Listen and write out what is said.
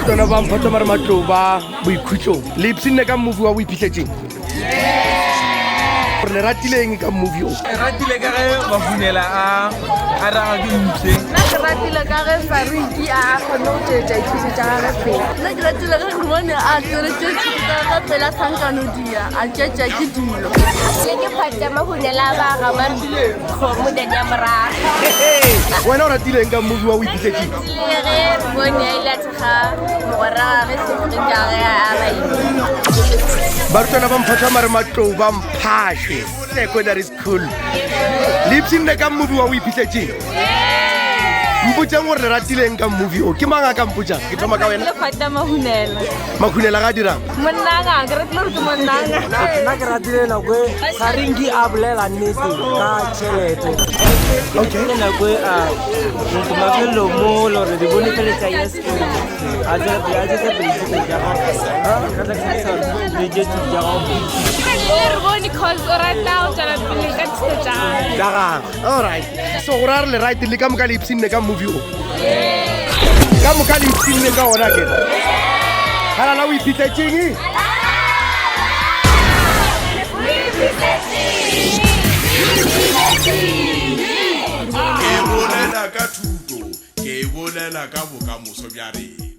Barutwana ba mphatsa mare matlo ba Boikhutjong. Le ipsine ka movie wa Iphihletseng. Le ratileng ka movie o. Ratile ka ge ba funela a raga ke ntse. Nna ke ratile ka ge Fariki a kgone go tšetša dithuso tša gage pele. Nna ke ratile ge Rumane a tšweletše dithuso tša gage pele a tšhankano dia a tšetša ke dilo. Le ke phata mahunela ba ga ba kgomo da ya morago. Wena o ratileng ka movie wa Iphihletseng. Le ge bone ya ile tšha mogwera ge se ja ge a ba ile. Barutwana ba mphatsa mare matlo ba mphashe. Secondary school. Le ipsine ka movie wa Iphihletseng. Mputsang gore le ratileng ka movie o. Ke mang a ka mputsang? Ke thoma ka wena. Le phata mahunela. Mahunela ga dirang. Monnanga ke ratile gore ke monnanga. Nna ke ratile nako e Saringi a bolela nnete ka tšhelete. Okay. Nako e motho mafelo mo lore di bone feletsa ya sekolo a jetsa pelesete ja gago Le bone cause o rata o tšwela pele ka thuso tša gage. Dagang. All right. So go ra re le right le ka moka le ipsine ka movie o. Ka moka le ipsine ka ona ke. Hala la o Iphihletseng. Ke bolela ka thuto, ke bolela ka bokamoso bja rena.